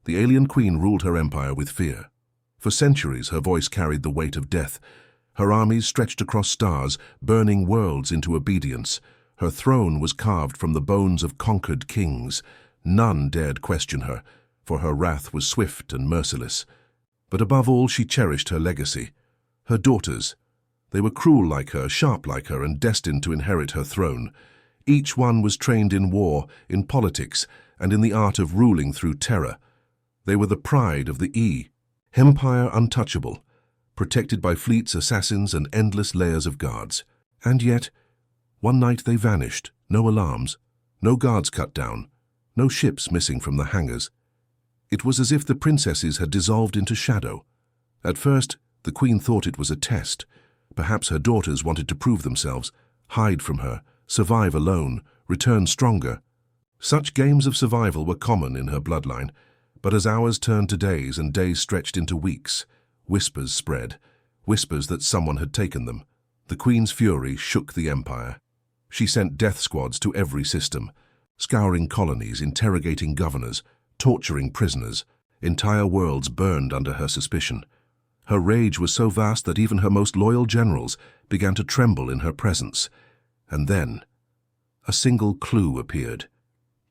The alien queen ruled her empire with fear. For centuries her voice carried the weight of death. Her armies stretched across stars, burning worlds into obedience. Her throne was carved from the bones of conquered kings. None dared question her, for her wrath was swift and merciless. But above all she cherished her legacy. Her daughters. They were cruel like her, sharp like her, and destined to inherit her throne. Each one was trained in war, in politics, and in the art of ruling through terror. They were the pride of the Empire untouchable, protected by fleets, assassins, and endless layers of guards. And yet, one night they vanished, no alarms, no guards cut down, no ships missing from the hangars. It was as if the princesses had dissolved into shadow. At first, the queen thought it was a test. Perhaps her daughters wanted to prove themselves, hide from her, survive alone, return stronger. Such games of survival were common in her bloodline, but as hours turned to days and days stretched into weeks, whispers spread, whispers that someone had taken them. The queen's fury shook the empire. She sent death squads to every system, scouring colonies, interrogating governors, torturing prisoners. Entire worlds burned under her suspicion. Her rage was so vast that even her most loyal generals began to tremble in her presence. And then, a single clue appeared.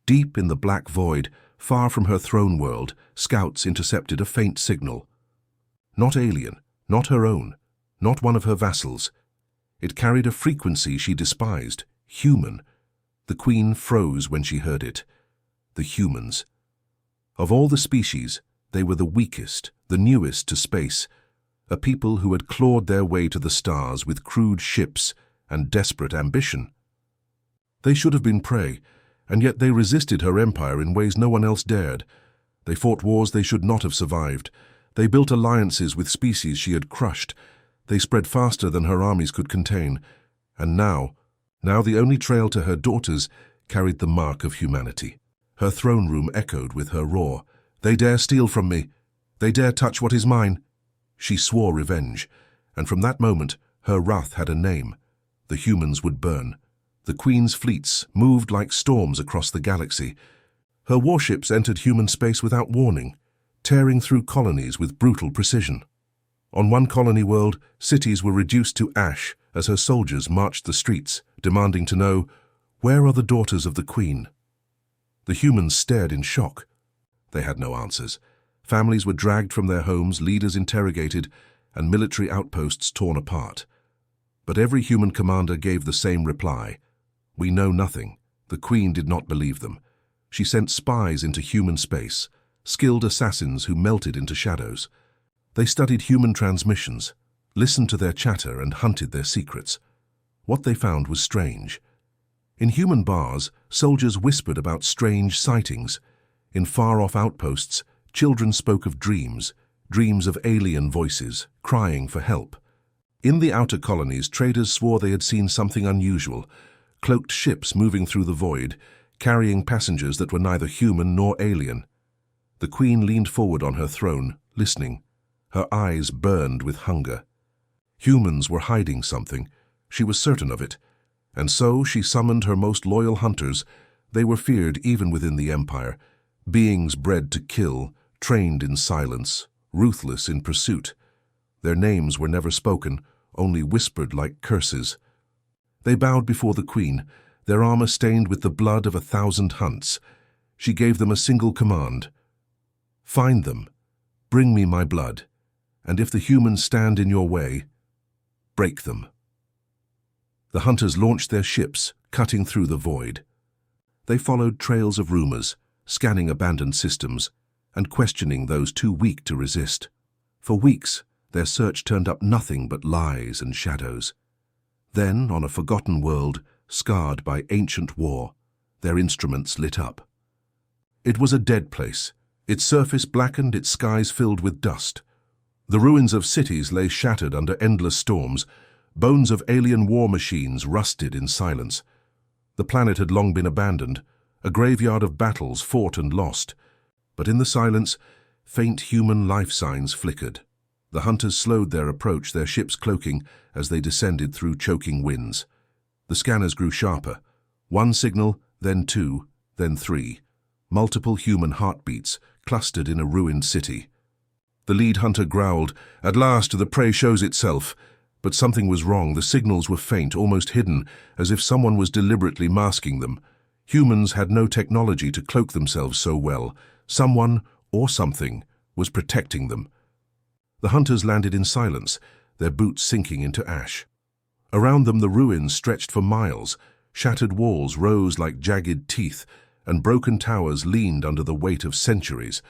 Deep in the black void, far from her throne world, scouts intercepted a faint signal. Not alien, not her own, not one of her vassals. It carried a frequency she despised, human. The queen froze when she heard it. The humans. Of all the species, they were the weakest, the newest to space, a people who had clawed their way to the stars with crude ships and desperate ambition. They should have been prey, and yet they resisted her empire in ways no one else dared. They fought wars they should not have survived. They built alliances with species she had crushed. They spread faster than her armies could contain. And now the only trail to her daughters carried the mark of humanity. Her throne room echoed with her roar. "They dare steal from me. They dare touch what is mine." She swore revenge, and from that moment her wrath had a name. The humans would burn. The queen's fleets moved like storms across the galaxy. Her warships entered human space without warning, tearing through colonies with brutal precision. On one colony world, cities were reduced to ash as her soldiers marched the streets, demanding to know, where are the daughters of the queen? The humans stared in shock. They had no answers. Families were dragged from their homes, leaders interrogated, and military outposts torn apart. But every human commander gave the same reply. "We know nothing." The queen did not believe them. She sent spies into human space, skilled assassins who melted into shadows. They studied human transmissions, listened to their chatter, and hunted their secrets. What they found was strange. In human bars, soldiers whispered about strange sightings. In far-off outposts, children spoke of dreams of alien voices, crying for help. In the outer colonies, traders swore they had seen something unusual, cloaked ships moving through the void, carrying passengers that were neither human nor alien. The queen leaned forward on her throne, listening. Her eyes burned with hunger. Humans were hiding something. She was certain of it. And so she summoned her most loyal hunters. They were feared even within the empire. Beings bred to kill, trained in silence, ruthless in pursuit. Their names were never spoken, only whispered like curses. They bowed before the queen, their armor stained with the blood of 1,000 hunts. She gave them a single command. "Find them, bring me my blood, and if the humans stand in your way, break them." The hunters launched their ships, cutting through the void. They followed trails of rumors, scanning abandoned systems, and questioning those too weak to resist. For weeks, their search turned up nothing but lies and shadows. Then, on a forgotten world, scarred by ancient war, their instruments lit up. It was a dead place, its surface blackened, its skies filled with dust. The ruins of cities lay shattered under endless storms, bones of alien war machines rusted in silence. The planet had long been abandoned, a graveyard of battles fought and lost. But in the silence, faint human life signs flickered. The hunters slowed their approach, their ships cloaking as they descended through choking winds. The scanners grew sharper. One signal, then two, then three. Multiple human heartbeats, clustered in a ruined city. The lead hunter growled, "At last the prey shows itself." But something was wrong. The signals were faint, almost hidden, as if someone was deliberately masking them. Humans had no technology to cloak themselves so well. Someone, or something, was protecting them. The hunters landed in silence, their boots sinking into ash. Around them the ruins stretched for miles. Shattered walls rose like jagged teeth, and broken towers leaned under the weight of centuries.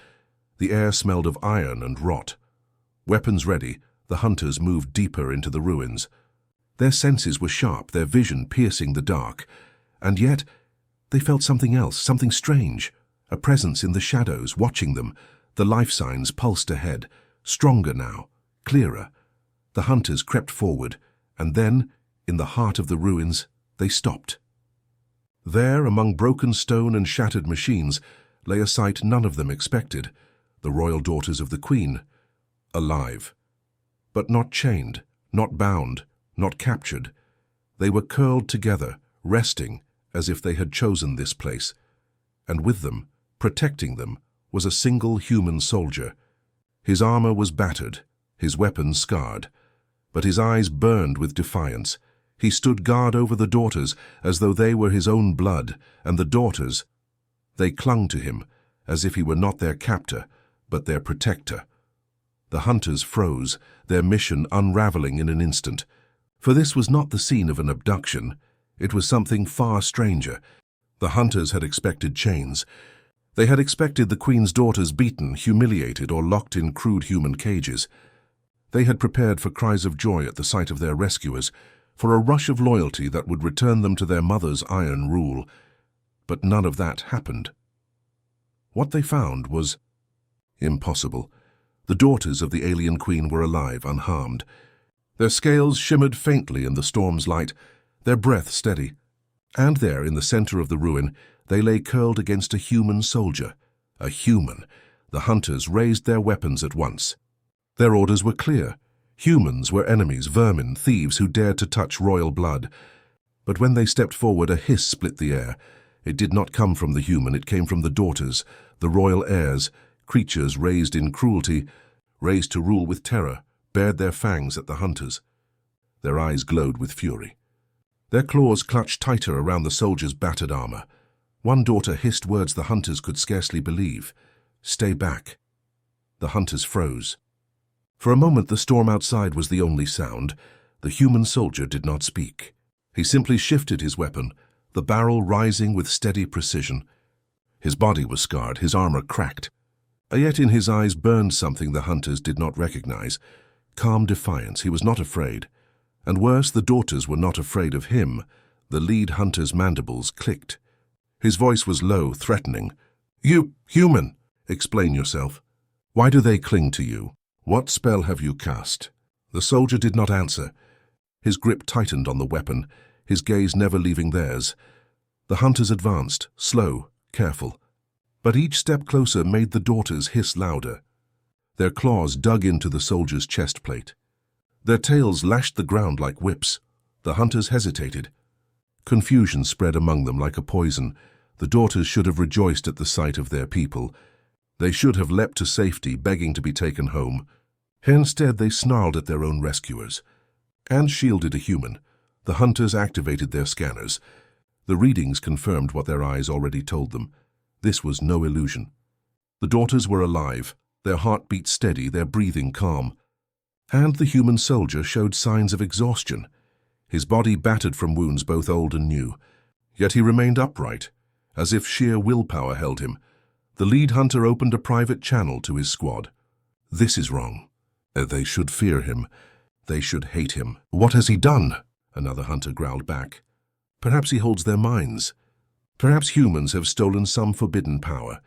The air smelled of iron and rot. Weapons ready, the hunters moved deeper into the ruins. Their senses were sharp, their vision piercing the dark. And yet, they felt something else, something strange. A presence in the shadows, watching them. The life signs pulsed ahead, stronger now, clearer. The hunters crept forward, and then, in the heart of the ruins, they stopped. There, among broken stone and shattered machines, lay a sight none of them expected. The royal daughters of the Queen, alive. But not chained, not bound, not captured. They were curled together, resting, as if they had chosen this place. And with them, protecting them, was a single human soldier. His armor was battered, his weapons scarred, but his eyes burned with defiance. He stood guard over the daughters as though they were his own blood, and the daughters, they clung to him as if he were not their captor, but their protector. The hunters froze, their mission unraveling in an instant. For this was not the scene of an abduction. It was something far stranger. The hunters had expected chains. They had expected the Queen's daughters beaten, humiliated, or locked in crude human cages. They had prepared for cries of joy at the sight of their rescuers, for a rush of loyalty that would return them to their mother's iron rule. But none of that happened. What they found was impossible. The daughters of the alien queen were alive, unharmed. Their scales shimmered faintly in the storm's light, their breath steady. And there, in the center of the ruin, they lay curled against a human soldier. A human. The hunters raised their weapons at once. Their orders were clear. Humans were enemies, vermin, thieves who dared to touch royal blood. But when they stepped forward, a hiss split the air. It did not come from the human, it came from the daughters, the royal heirs, creatures raised in cruelty, raised to rule with terror, bared their fangs at the hunters. Their eyes glowed with fury. Their claws clutched tighter around the soldiers' battered armor. One daughter hissed words the hunters could scarcely believe. "Stay back." The hunters froze. For a moment the storm outside was the only sound. The human soldier did not speak. He simply shifted his weapon, the barrel rising with steady precision. His body was scarred, his armor cracked. Yet in his eyes burned something the hunters did not recognize. Calm defiance. He was not afraid. And worse, the daughters were not afraid of him. The lead hunter's mandibles clicked. His voice was low, threatening. "You, human, explain yourself. Why do they cling to you? What spell have you cast?" The soldier did not answer. His grip tightened on the weapon, his gaze never leaving theirs. The hunters advanced, slow, careful. But each step closer made the daughters hiss louder. Their claws dug into the soldier's chest plate. Their tails lashed the ground like whips. The hunters hesitated. Confusion spread among them like a poison. The daughters should have rejoiced at the sight of their people. They should have leapt to safety, begging to be taken home. Instead, they snarled at their own rescuers. And shielded a human. The hunters activated their scanners. The readings confirmed what their eyes already told them. This was no illusion. The daughters were alive, their heartbeat steady, their breathing calm. And the human soldier showed signs of exhaustion. His body battered from wounds both old and new. Yet he remained upright, as if sheer willpower held him. The lead hunter opened a private channel to his squad. "This is wrong. They should fear him. They should hate him." "What has he done?" another hunter growled back. "Perhaps he holds their minds. Perhaps humans have stolen some forbidden power."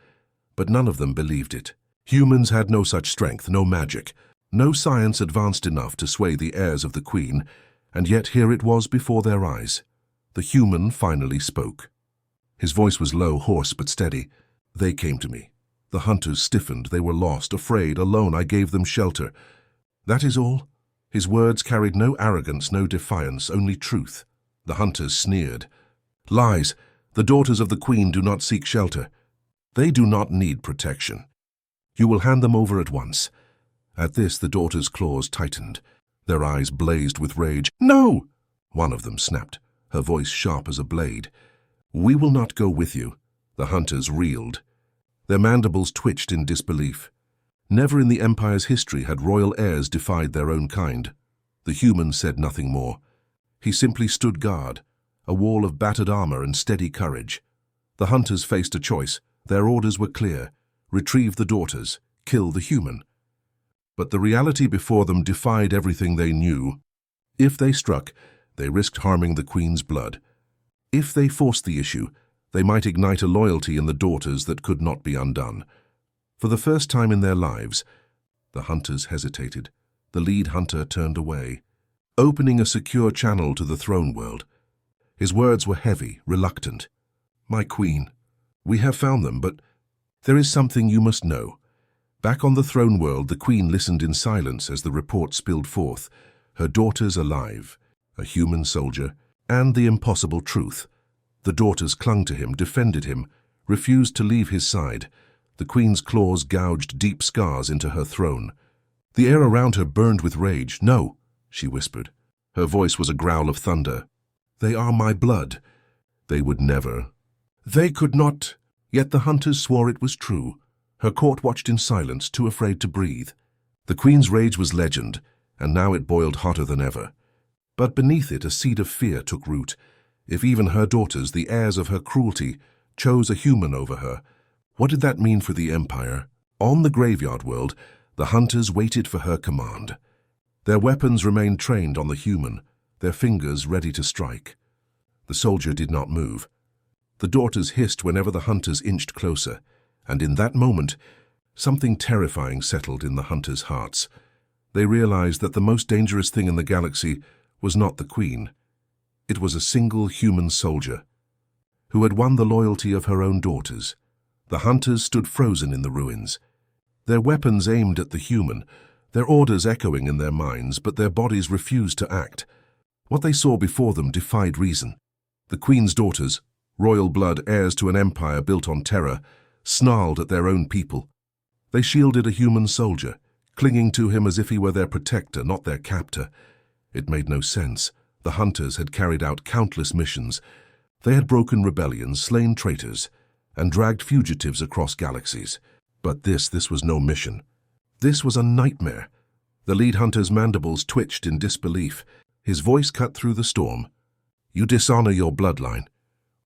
But none of them believed it. Humans had no such strength, no magic, no science advanced enough to sway the heirs of the Queen, and yet here it was before their eyes. The human finally spoke. His voice was low, hoarse, but steady. "They came to me. The hunters stiffened. They were lost, afraid, alone. I gave them shelter. That is all." His words carried no arrogance, no defiance, only truth. The hunters sneered. "Lies. The daughters of the Queen do not seek shelter. They do not need protection. You will hand them over at once." At this, the daughters' claws tightened. Their eyes blazed with rage. "No!" one of them snapped, her voice sharp as a blade. "We will not go with you." The hunters reeled. Their mandibles twitched in disbelief. Never in the Empire's history had royal heirs defied their own kind. The human said nothing more. He simply stood guard, a wall of battered armor and steady courage. The hunters faced a choice. Their orders were clear: retrieve the daughters, kill the human. But the reality before them defied everything they knew. If they struck, they risked harming the Queen's blood. If they forced the issue, they might ignite a loyalty in the daughters that could not be undone. For the first time in their lives, the hunters hesitated. The lead hunter turned away, opening a secure channel to the throne world. His words were heavy, reluctant. "My queen, we have found them, but there is something you must know." Back on the throne world, the queen listened in silence as the report spilled forth. Her daughters alive, a human soldier, and the impossible truth. The daughters clung to him, defended him, refused to leave his side. The queen's claws gouged deep scars into her throne. The air around her burned with rage. "No," she whispered. Her voice was a growl of thunder. "They are my blood. They would never. They could not." Yet the hunters swore it was true. Her court watched in silence, too afraid to breathe. The queen's rage was legend, and now it boiled hotter than ever. But beneath it, a seed of fear took root. If even her daughters, the heirs of her cruelty, chose a human over her, what did that mean for the Empire? On the graveyard world, the hunters waited for her command. Their weapons remained trained on the human, their fingers ready to strike. The soldier did not move. The daughters hissed whenever the hunters inched closer, and in that moment, something terrifying settled in the hunters' hearts. They realized that the most dangerous thing in the galaxy was not the queen. It was a single human soldier who had won the loyalty of her own daughters. The hunters stood frozen in the ruins, their weapons aimed at the human, their orders echoing in their minds, but their bodies refused to act. What they saw before them defied reason. The queen's daughters, royal blood heirs to an empire built on terror, snarled at their own people. They shielded a human soldier, clinging to him as if he were their protector, not their captor. It made no sense. The hunters had carried out countless missions. They had broken rebellions, slain traitors, and dragged fugitives across galaxies. But this was no mission. This was a nightmare. The lead hunter's mandibles twitched in disbelief. His voice cut through the storm. "You dishonor your bloodline.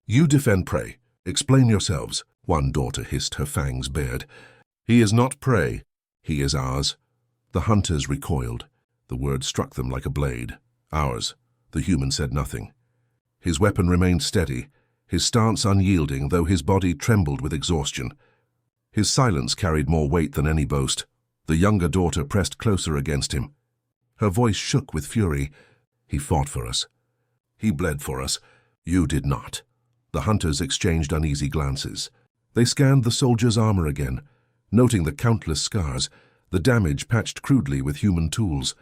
You defend prey. Explain yourselves," one daughter hissed, her fangs bared. "He is not prey. He is ours." The hunters recoiled. The word struck them like a blade. "Ours." The human said nothing. His weapon remained steady, his stance unyielding, though his body trembled with exhaustion. His silence carried more weight than any boast. The younger daughter pressed closer against him. Her voice shook with fury. "He fought for us. He bled for us. You did not." The hunters exchanged uneasy glances. They scanned the soldier's armor again, noting the countless scars, the damage patched crudely with human tools.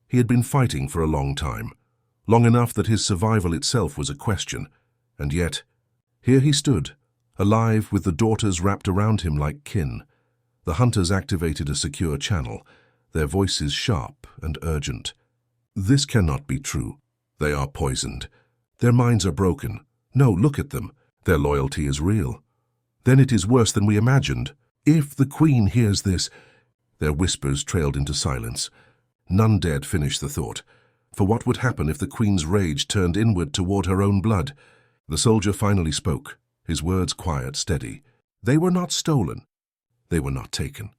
He had been fighting for a long time, long enough that his survival itself was a question. And yet, here he stood, alive with the daughters wrapped around him like kin. The hunters activated a secure channel, their voices sharp and urgent. "This cannot be true. They are poisoned. Their minds are broken. No, look at them. Their loyalty is real. Then it is worse than we imagined. If the queen hears this—" Their whispers trailed into silence. None dared finish the thought. For what would happen if the queen's rage turned inward toward her own blood? The soldier finally spoke, his words quiet, steady. "They were not stolen. They were not taken.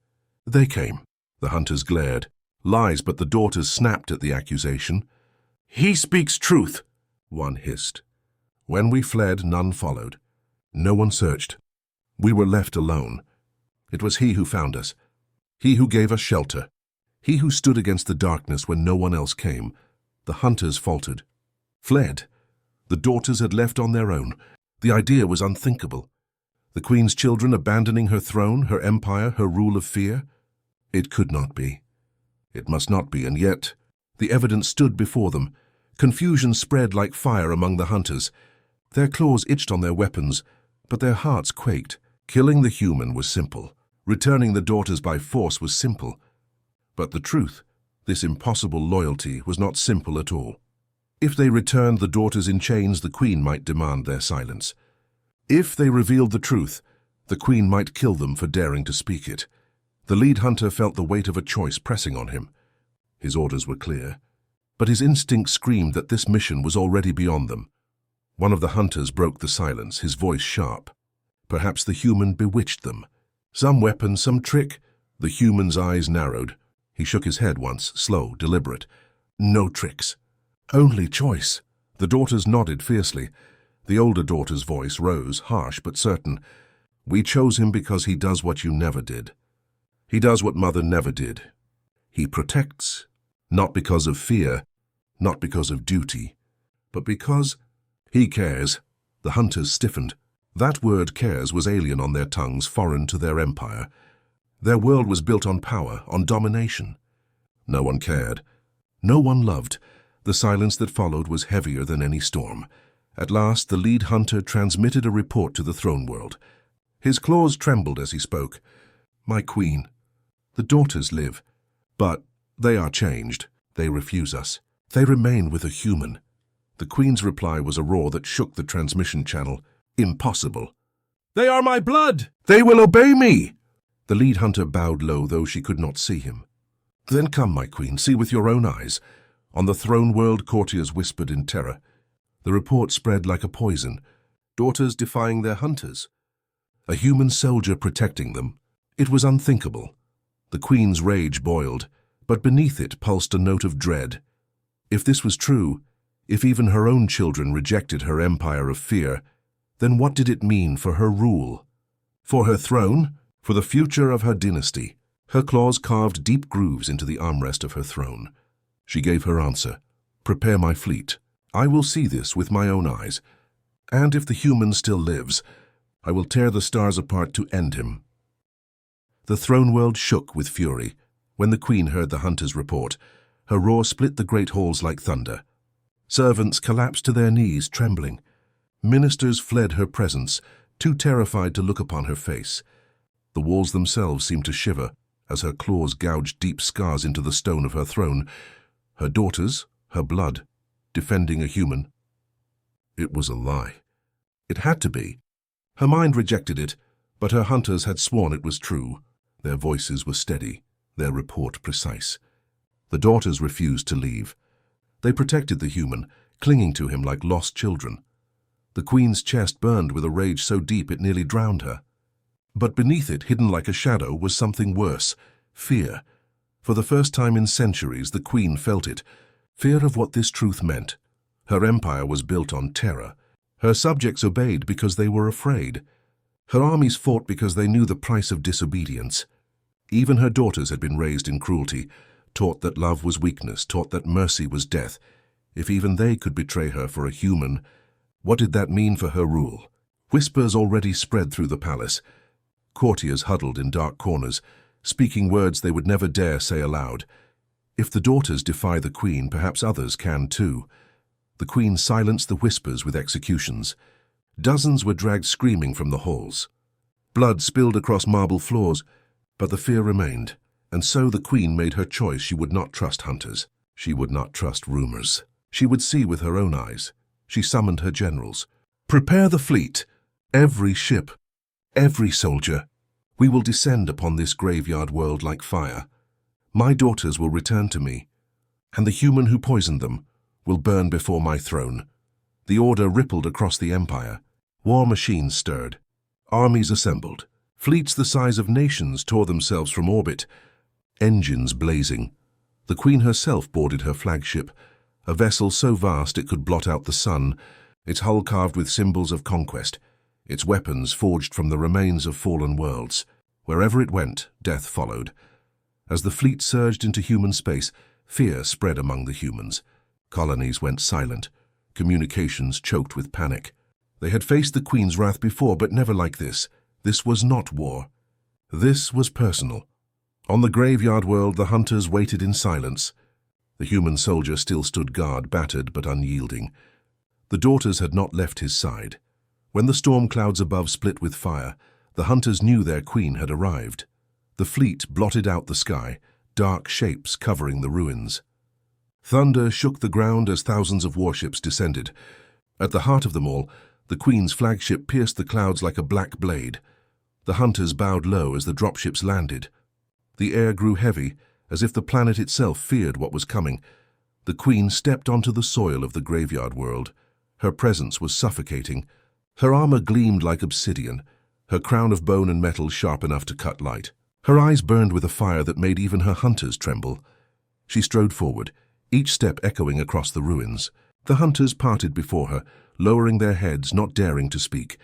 They came." The hunters glared. Lies, but the daughters snapped at the accusation. "He speaks truth," one hissed. "When we fled, none followed. No one searched. We were left alone. It was he who found us. He who gave us shelter. He who stood against the darkness when no one else came." The hunters faltered. Fled. The daughters had left on their own. The idea was unthinkable. The queen's children abandoning her throne, her empire, her rule of fear? It could not be. It must not be, and yet the evidence stood before them. Confusion spread like fire among the hunters. Their claws itched on their weapons, but their hearts quaked. Killing the human was simple. Returning the daughters by force was simple. But the truth, this impossible loyalty, was not simple at all. If they returned the daughters in chains, the queen might demand their silence. If they revealed the truth, the queen might kill them for daring to speak it. The lead hunter felt the weight of a choice pressing on him. His orders were clear, but his instinct screamed that this mission was already beyond them. One of the hunters broke the silence, his voice sharp. Perhaps the human bewitched them. Some weapon, some trick. The human's eyes narrowed. He shook his head once, slow, deliberate. No tricks. Only choice. The daughters nodded fiercely. The older daughter's voice rose, harsh but certain. We chose him because he does what you never did. He does what Mother never did. He protects, not because of fear, not because of duty, but because he cares. The hunters stiffened. That word cares was alien on their tongues, foreign to their empire. Their world was built on power, on domination. No one cared. No one loved. The silence that followed was heavier than any storm. At last, the lead hunter transmitted a report to the throne world. His claws trembled as he spoke. My queen, the daughters live, but they are changed. They refuse us. They remain with a human. The queen's reply was a roar that shook the transmission channel. Impossible. They are my blood! They will obey me! The lead hunter bowed low, though she could not see him. Then come, my queen, see with your own eyes. On the throne world, courtiers whispered in terror. The report spread like a poison. Daughters defying their hunters. A human soldier protecting them. It was unthinkable. The queen's rage boiled, but beneath it pulsed a note of dread. If this was true, if even her own children rejected her empire of fear, then what did it mean for her rule? For her throne? For the future of her dynasty? Her claws carved deep grooves into the armrest of her throne. She gave her answer. Prepare my fleet. I will see this with my own eyes. And if the human still lives, I will tear the stars apart to end him. The throne world shook with fury. When the queen heard the hunter's report, her roar split the great halls like thunder. Servants collapsed to their knees, trembling. Ministers fled her presence, too terrified to look upon her face. The walls themselves seemed to shiver as her claws gouged deep scars into the stone of her throne. Her daughters, her blood, defending a human. It was a lie. It had to be. Her mind rejected it, but her hunters had sworn it was true. Their voices were steady, their report precise. The daughters refused to leave. They protected the human, clinging to him like lost children. The queen's chest burned with a rage so deep it nearly drowned her. But beneath it, hidden like a shadow, was something worse, fear. For the first time in centuries, the queen felt it, fear of what this truth meant. Her empire was built on terror. Her subjects obeyed because they were afraid. Her armies fought because they knew the price of disobedience. Even her daughters had been raised in cruelty, taught that love was weakness, taught that mercy was death. If even they could betray her for a human, what did that mean for her rule? Whispers already spread through the palace. Courtiers huddled in dark corners, speaking words they would never dare say aloud. If the daughters defy the queen, perhaps others can too. The queen silenced the whispers with executions. Dozens were dragged screaming from the halls. Blood spilled across marble floors, but the fear remained. And so the queen made her choice. She would not trust hunters. She would not trust rumors. She would see with her own eyes. She summoned her generals. Prepare the fleet. Every ship. Every soldier. We will descend upon this graveyard world like fire. My daughters will return to me, and the human who poisoned them will burn before my throne. The order rippled across the empire. War machines stirred. Armies assembled. Fleets the size of nations tore themselves from orbit. Engines blazing. The queen herself boarded her flagship, a vessel so vast it could blot out the sun, its hull carved with symbols of conquest, its weapons forged from the remains of fallen worlds. Wherever it went, death followed. As the fleet surged into human space, fear spread among the humans. Colonies went silent, communications choked with panic. They had faced the queen's wrath before, but never like this. This was not war. This was personal. On the graveyard world, the hunters waited in silence. The human soldier still stood guard, battered but unyielding. The daughters had not left his side. When the storm clouds above split with fire, the hunters knew their queen had arrived. The fleet blotted out the sky, dark shapes covering the ruins. Thunder shook the ground as thousands of warships descended. At the heart of them all, the Queen's flagship pierced the clouds like a black blade. The hunters bowed low as the dropships landed. The air grew heavy, as if the planet itself feared what was coming. The Queen stepped onto the soil of the graveyard world. Her presence was suffocating. Her armor gleamed like obsidian, her crown of bone and metal sharp enough to cut light. Her eyes burned with a fire that made even her hunters tremble. She strode forward, each step echoing across the ruins. The hunters parted before her, lowering their heads, not daring to speak.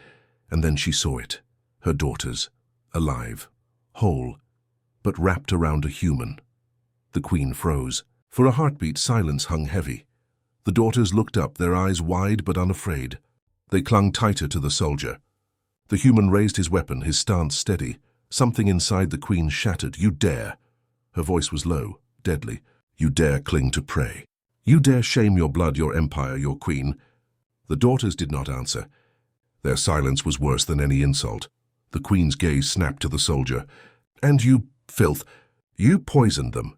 And then she saw it. Her daughters, alive, whole, but wrapped around a human. The Queen froze. For a heartbeat, silence hung heavy. The daughters looked up, their eyes wide but unafraid. They clung tighter to the soldier. The human raised his weapon, his stance steady. Something inside the Queen shattered. "You dare!" Her voice was low, deadly. "You dare cling to prey. You dare shame your blood, your empire, your queen." The daughters did not answer. Their silence was worse than any insult. The Queen's gaze snapped to the soldier. "And you, filth, you poisoned them.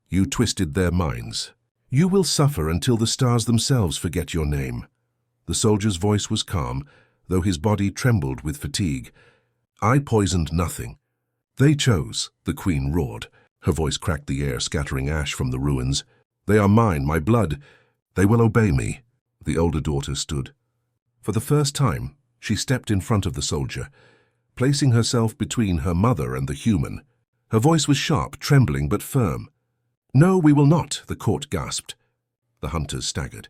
You twisted their minds. You will suffer until the stars themselves forget your name." The soldier's voice was calm, though his body trembled with fatigue. "I poisoned nothing. They chose," the Queen roared. Her voice cracked the air, scattering ash from the ruins. "They are mine, my blood. They will obey me." The older daughter stood. For the first time, she stepped in front of the soldier, placing herself between her mother and the human. Her voice was sharp, trembling, but firm. "No, we will not," the court gasped. The hunters staggered.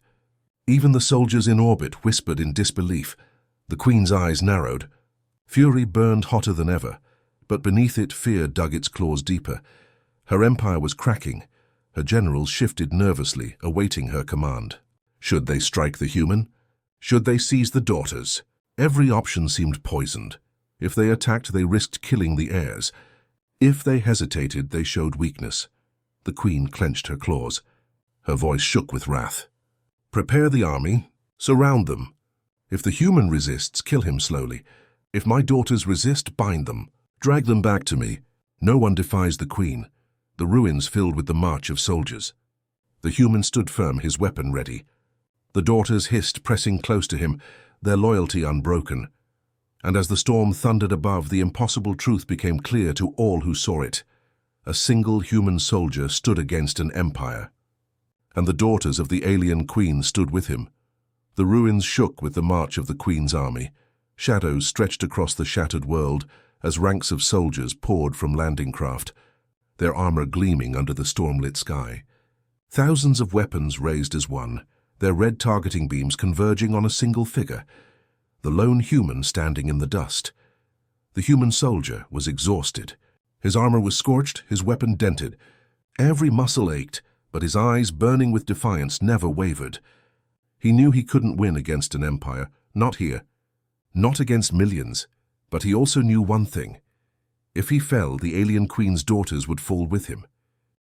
Even the soldiers in orbit whispered in disbelief. The Queen's eyes narrowed. Fury burned hotter than ever, but beneath it fear dug its claws deeper. Her empire was cracking. Her generals shifted nervously, awaiting her command. Should they strike the human? Should they seize the daughters? Every option seemed poisoned. If they attacked, they risked killing the heirs. If they hesitated, they showed weakness. The Queen clenched her claws. Her voice shook with wrath. "Prepare the army. Surround them. If the human resists, kill him slowly. If my daughters resist, bind them. Drag them back to me. No one defies the Queen." The ruins filled with the march of soldiers. The human stood firm, his weapon ready. The daughters hissed, pressing close to him, their loyalty unbroken. And as the storm thundered above, the impossible truth became clear to all who saw it. A single human soldier stood against an empire. And the daughters of the alien Queen stood with him. The ruins shook with the march of the Queen's army. Shadows stretched across the shattered world as ranks of soldiers poured from landing craft, their armor gleaming under the storm-lit sky. Thousands of weapons raised as one, their red targeting beams converging on a single figure, the lone human standing in the dust. The human soldier was exhausted. His armor was scorched, his weapon dented. Every muscle ached, but his eyes, burning with defiance, never wavered. He knew he couldn't win against an empire, not here, not against millions, but he also knew one thing. If he fell, the alien Queen's daughters would fall with him.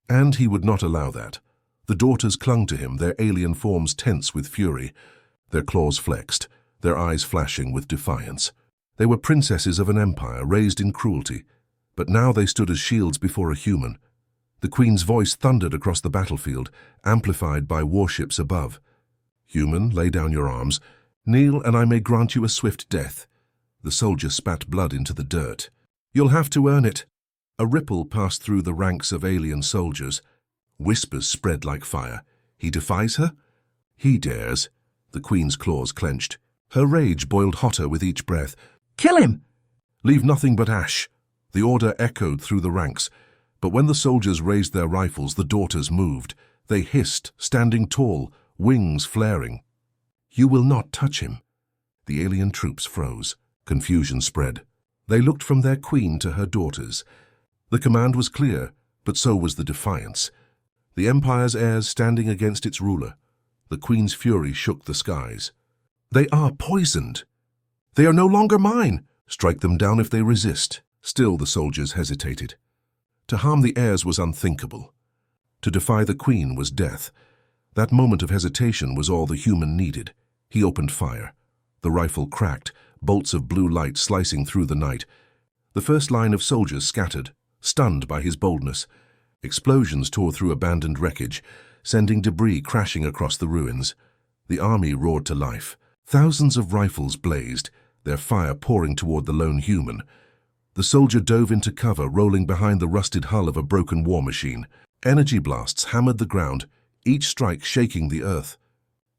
And he would not allow that. The daughters clung to him, their alien forms tense with fury, their claws flexed, their eyes flashing with defiance. They were princesses of an empire raised in cruelty, but now they stood as shields before a human. The Queen's voice thundered across the battlefield, amplified by warships above. "Human, lay down your arms. Kneel, and I may grant you a swift death." The soldier spat blood into the dirt. "You'll have to earn it." A ripple passed through the ranks of alien soldiers. Whispers spread like fire. "He defies her? He dares." The Queen's claws clenched. Her rage boiled hotter with each breath. "Kill him! Leave nothing but ash." The order echoed through the ranks, but when the soldiers raised their rifles, the daughters moved. They hissed, standing tall, wings flaring. "You will not touch him." The alien troops froze. Confusion spread. They looked from their queen to her daughters. The command was clear, but so was the defiance. The empire's heirs standing against its ruler. The Queen's fury shook the skies. "They are poisoned. They are no longer mine. Strike them down if they resist." Still the soldiers hesitated. To harm the heirs was unthinkable. To defy the Queen was death. That moment of hesitation was all the human needed. He opened fire. The rifle cracked, bolts of blue light slicing through the night. The first line of soldiers scattered, stunned by his boldness. Explosions tore through abandoned wreckage, sending debris crashing across the ruins. The army roared to life. Thousands of rifles blazed, their fire pouring toward the lone human. The soldier dove into cover, rolling behind the rusted hull of a broken war machine. Energy blasts hammered the ground, each strike shaking the earth.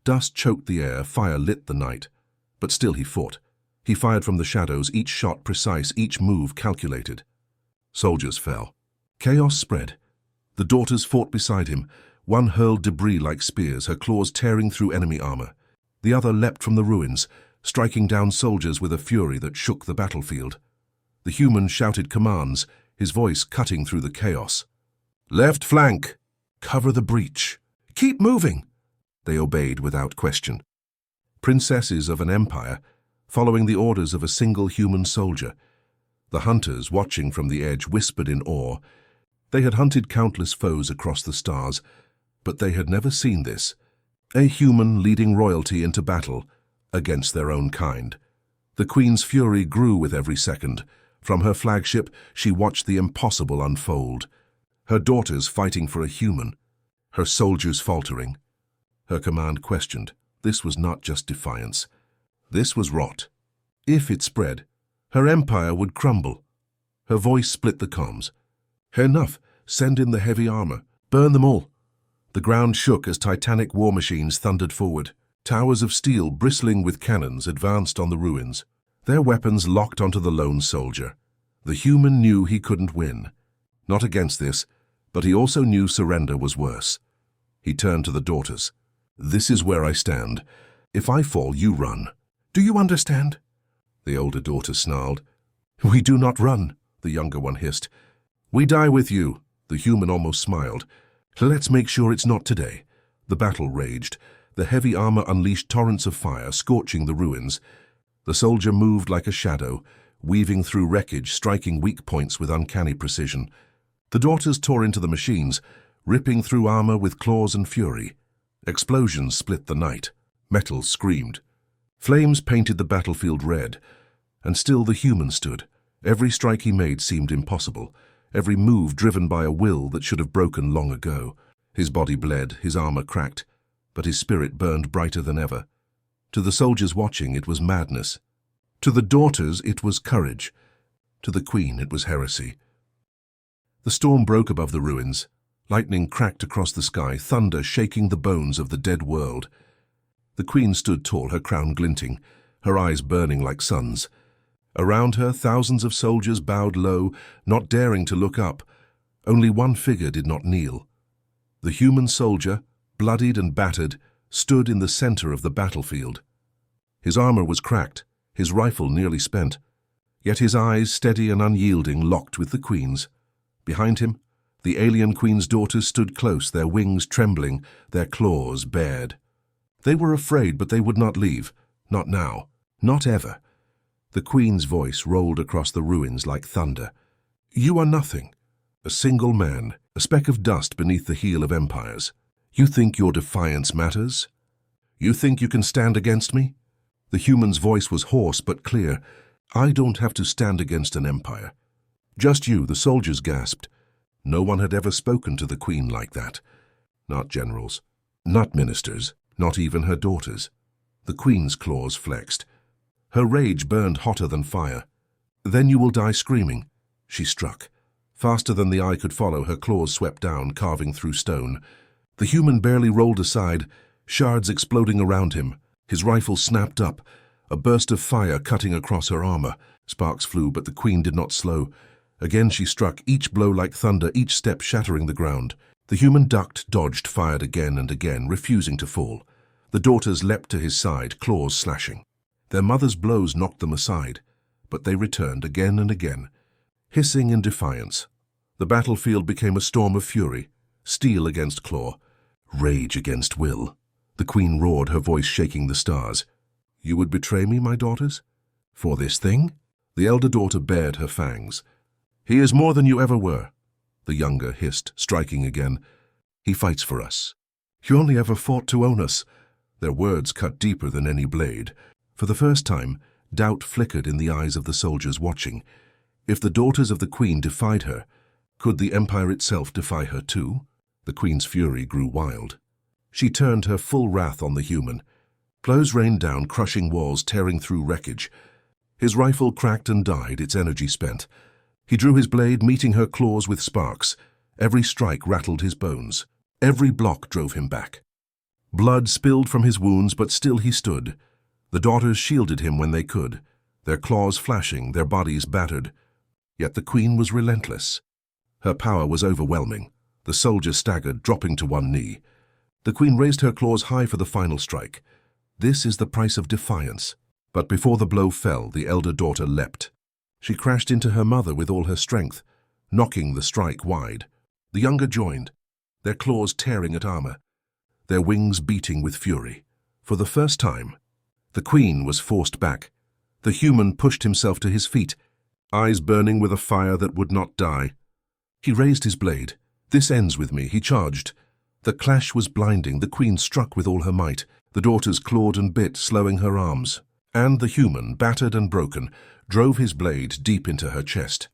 Dust choked the air, fire lit the night. But still he fought. He fired from the shadows, each shot precise, each move calculated. Soldiers fell. Chaos spread. The daughters fought beside him. One hurled debris like spears, her claws tearing through enemy armor. The other leapt from the ruins, striking down soldiers with a fury that shook the battlefield. The human shouted commands, his voice cutting through the chaos. "Left flank! Cover the breach! Keep moving!" They obeyed without question. Princesses of an empire, following the orders of a single human soldier. The hunters, watching from the edge, whispered in awe. They had hunted countless foes across the stars, but they had never seen this. A human leading royalty into battle against their own kind. The Queen's fury grew with every second. From her flagship, she watched the impossible unfold. Her daughters fighting for a human, her soldiers faltering. Her command questioned. This was not just defiance. This was rot. If it spread, her empire would crumble. Her voice split the comms. "Enough! Send in the heavy armor. Burn them all!" The ground shook as titanic war machines thundered forward. Towers of steel bristling with cannons advanced on the ruins. Their weapons locked onto the lone soldier. The human knew he couldn't win. Not against this, but he also knew surrender was worse. He turned to the daughters. "This is where I stand. If I fall, you run. Do you understand?" The older daughter snarled. "We do not run," the younger one hissed. "We die with you," the human almost smiled. "Let's make sure it's not today." The battle raged. The heavy armor unleashed torrents of fire, scorching the ruins. The soldier moved like a shadow, weaving through wreckage, striking weak points with uncanny precision. The daughters tore into the machines, ripping through armor with claws and fury. Explosions split the night. Metal screamed. Flames painted the battlefield red. And still the human stood. Every strike he made seemed impossible, every move driven by a will that should have broken long ago. His body bled, his armor cracked, but his spirit burned brighter than ever. To the soldiers watching, it was madness. To the daughters, it was courage. To the Queen, it was heresy. The storm broke above the ruins. Lightning cracked across the sky, thunder shaking the bones of the dead world. The Queen stood tall, her crown glinting, her eyes burning like suns. Around her, thousands of soldiers bowed low, not daring to look up. Only one figure did not kneel. The human soldier, bloodied and battered, stood in the center of the battlefield. His armor was cracked, his rifle nearly spent, yet his eyes, steady and unyielding, locked with the Queen's. Behind him, the alien Queen's daughters stood close, their wings trembling, their claws bared. They were afraid, but they would not leave. Not now. Not ever. The Queen's voice rolled across the ruins like thunder. "You are nothing. A single man, a speck of dust beneath the heel of empires. You think your defiance matters? You think you can stand against me?" The human's voice was hoarse but clear. "I don't have to stand against an empire." "Just you," the soldiers gasped. No one had ever spoken to the Queen like that. Not generals, not ministers, not even her daughters. The Queen's claws flexed. Her rage burned hotter than fire. "Then you will die screaming." She struck. Faster than the eye could follow, her claws swept down, carving through stone. The human barely rolled aside, shards exploding around him. His rifle snapped up, a burst of fire cutting across her armor. Sparks flew, but the Queen did not slow. Again she struck, each blow like thunder, each step shattering the ground. The human ducked, dodged, fired again and again, refusing to fall. The daughters leapt to his side, claws slashing. Their mother's blows knocked them aside, but they returned again and again, hissing in defiance. The battlefield became a storm of fury, steel against claw, rage against will. The Queen roared, her voice shaking the stars. "You would betray me, my daughters? For this thing?" The elder daughter bared her fangs. "He is more than you ever were," the younger hissed, striking again. "He fights for us. You only ever fought to own us." Their words cut deeper than any blade. For the first time, doubt flickered in the eyes of the soldiers watching. If the daughters of the Queen defied her, Could the Empire itself defy her too? The Queen's fury grew wild. She turned her full wrath on the human. Blows rained down, crushing walls, tearing through wreckage. His rifle cracked and died, its energy spent. He drew his blade, meeting her claws with sparks. Every strike rattled his bones. Every block drove him back. Blood spilled from his wounds, but still he stood. The daughters shielded him when they could, their claws flashing, their bodies battered. Yet the Queen was relentless. Her power was overwhelming. The soldier staggered, dropping to one knee. The Queen raised her claws high for the final strike. This is the price of defiance. But before the blow fell, the elder daughter leapt. She crashed into her mother with all her strength, knocking the strike wide. The younger joined, their claws tearing at armor, their wings beating with fury. For the first time, the Queen was forced back. The human pushed himself to his feet, eyes burning with a fire that would not die. He raised his blade. "This ends with me," he charged. The clash was blinding. The Queen struck with all her might. The daughters clawed and bit, slowing her arms. And the human, battered and broken, drove his blade deep into her chest.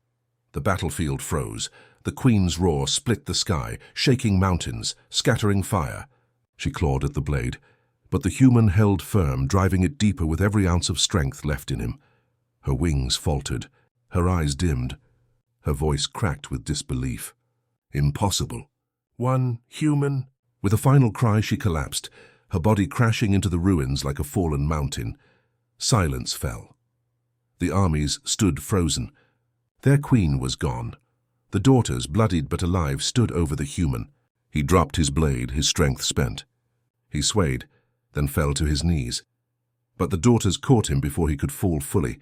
The battlefield froze. The Queen's roar split the sky, shaking mountains, scattering fire. She clawed at the blade, but the human held firm, driving it deeper with every ounce of strength left in him. Her wings faltered, her eyes dimmed, her voice cracked with disbelief. Impossible. One human? With a final cry, she collapsed, her body crashing into the ruins like a fallen mountain. Silence fell. The armies stood frozen. Their queen was gone. The daughters, bloodied but alive, stood over the human. He dropped his blade, his strength spent. He swayed, then fell to his knees. But the daughters caught him before he could fall fully.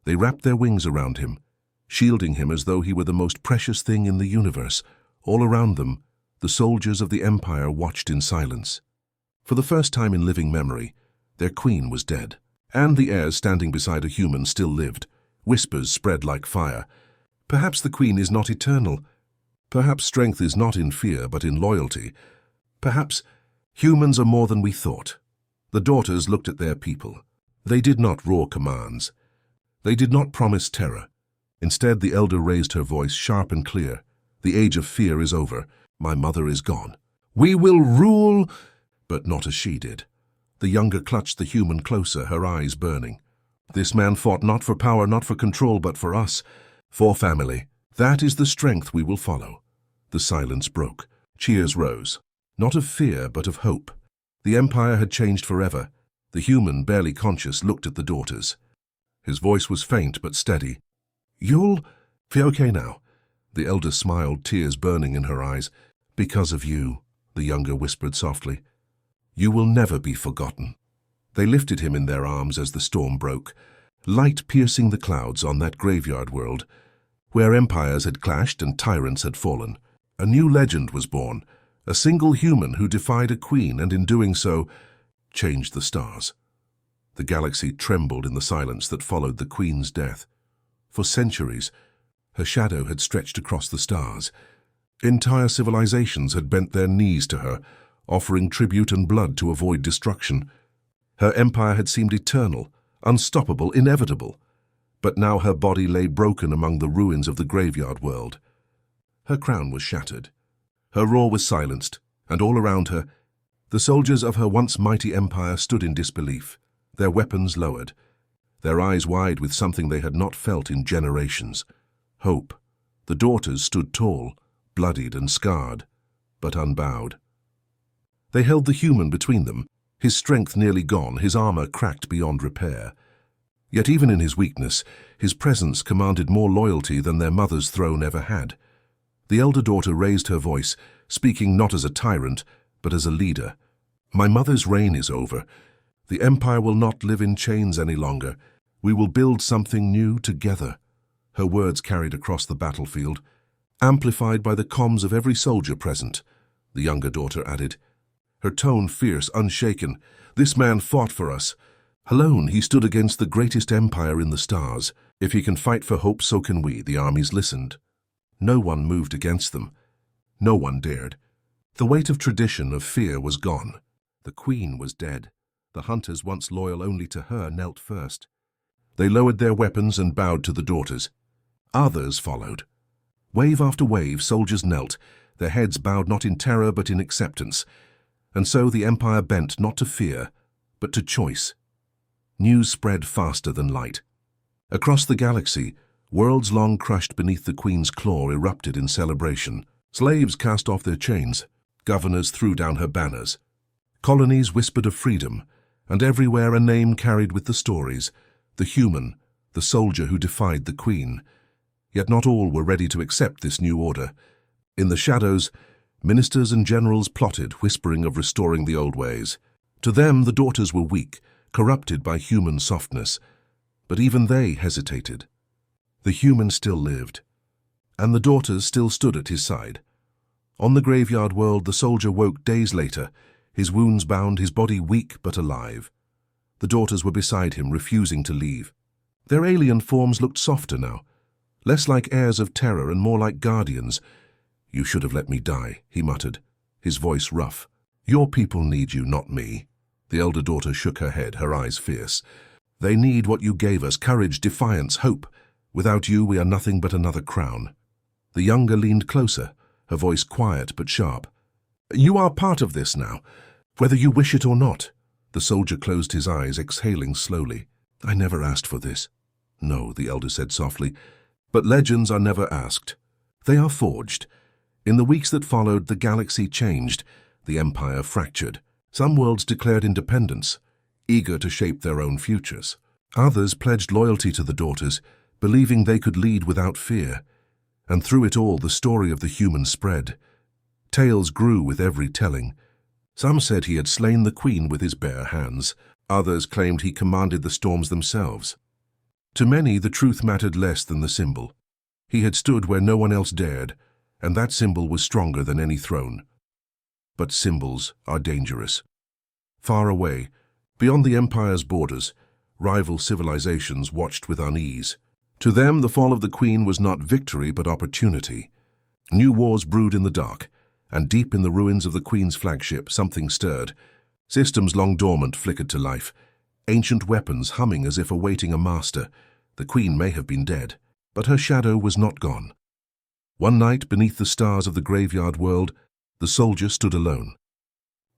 They wrapped their wings around him, shielding him as though he were the most precious thing in the universe. All around them, the soldiers of the Empire watched in silence. For the first time in living memory, their queen was dead, and the heirs standing beside a human still lived. Whispers spread like fire. Perhaps the Queen is not eternal. Perhaps strength is not in fear, but in loyalty. Perhaps humans are more than we thought. The daughters looked at their people. They did not roar commands. They did not promise terror. Instead, the elder raised her voice, sharp and clear. "The age of fear is over. My mother is gone. We will rule," but not as she did. The younger clutched the human closer, her eyes burning. "This man fought not for power, not for control, but for us, for family. That is the strength we will follow." The silence broke. Cheers rose. Not of fear, but of hope. The Empire had changed forever. The human, barely conscious, looked at the daughters. His voice was faint but steady. "You'll be okay now." The elder smiled, tears burning in her eyes. "Because of you," the younger whispered softly. "You will never be forgotten." They lifted him in their arms as the storm broke, light piercing the clouds on that graveyard world, where empires had clashed and tyrants had fallen. A new legend was born, a single human who defied a queen and in doing so, changed the stars. The galaxy trembled in the silence that followed the queen's death. For centuries, her shadow had stretched across the stars. Entire civilizations had bent their knees to her, offering tribute and blood to avoid destruction. Her empire had seemed eternal, unstoppable, inevitable. But now her body lay broken among the ruins of the graveyard world. Her crown was shattered. Her roar was silenced, and all around her, the soldiers of her once mighty empire stood in disbelief, their weapons lowered, their eyes wide with something they had not felt in generations. Hope. The daughters stood tall, bloodied and scarred, but unbowed. They held the human between them, his strength nearly gone, his armor cracked beyond repair. Yet even in his weakness, his presence commanded more loyalty than their mother's throne ever had. The elder daughter raised her voice, speaking not as a tyrant, but as a leader. "My mother's reign is over. The Empire will not live in chains any longer. We will build something new together." Her words carried across the battlefield, amplified by the comms of every soldier present. The younger daughter added, her tone fierce, unshaken, "This man fought for us. Alone, he stood against the greatest empire in the stars. If he can fight for hope, so can we." The armies listened. No one moved against them. No one dared. The weight of tradition, of fear, was gone. The queen was dead. The hunters, once loyal only to her, knelt first. They lowered their weapons and bowed to the daughters. Others followed. Wave after wave, soldiers knelt, their heads bowed not in terror but in acceptance. And so the Empire bent not to fear, but to choice. News spread faster than light. Across the galaxy, worlds long crushed beneath the Queen's claw erupted in celebration. Slaves cast off their chains, governors threw down her banners. Colonies whispered of freedom, and everywhere a name carried with the stories, the human, the soldier who defied the Queen. Yet not all were ready to accept this new order. In the shadows, ministers and generals plotted, whispering of restoring the old ways. To them, the daughters were weak, corrupted by human softness. But even they hesitated. The human still lived, and the daughters still stood at his side. On the graveyard world, the soldier woke days later, his wounds bound, his body weak but alive. The daughters were beside him, refusing to leave. Their alien forms looked softer now, less like heirs of terror and more like guardians. "You should have let me die," he muttered, his voice rough. "Your people need you, not me." The elder daughter shook her head, her eyes fierce. "They need what you gave us, courage, defiance, hope. Without you, we are nothing but another crown." The younger leaned closer, her voice quiet but sharp. "You are part of this now, whether you wish it or not." The soldier closed his eyes, exhaling slowly. "I never asked for this." "No," the elder said softly, "but legends are never asked. They are forged." In the weeks that followed, the galaxy changed, the Empire fractured. Some worlds declared independence, eager to shape their own futures. Others pledged loyalty to the daughters, believing they could lead without fear. And through it all, the story of the human spread. Tales grew with every telling. Some said he had slain the Queen with his bare hands. Others claimed he commanded the storms themselves. To many, the truth mattered less than the symbol. He had stood where no one else dared, and that symbol was stronger than any throne. But symbols are dangerous. Far away, beyond the Empire's borders, rival civilizations watched with unease. To them, the fall of the Queen was not victory but opportunity. New wars brewed in the dark, and deep in the ruins of the Queen's flagship, something stirred. Systems long dormant flickered to life, ancient weapons humming as if awaiting a master. The Queen may have been dead, but her shadow was not gone. One night, beneath the stars of the graveyard world, the soldier stood alone.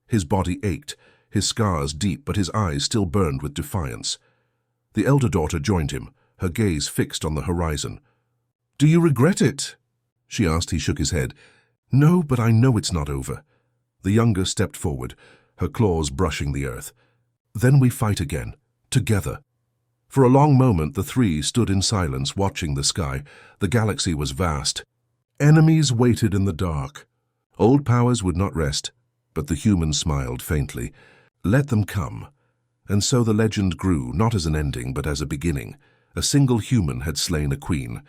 His body ached, his scars deep, but his eyes still burned with defiance. The elder daughter joined him, her gaze fixed on the horizon. "Do you regret it?" she asked. He shook his head. "No, but I know it's not over." The younger stepped forward, her claws brushing the earth. "Then we fight again, together." For a long moment, the three stood in silence, watching the sky. The galaxy was vast. Enemies waited in the dark. Old powers would not rest, but the humans smiled faintly. Let them come. And so the legend grew, not as an ending, but as a beginning. A single human had slain a queen,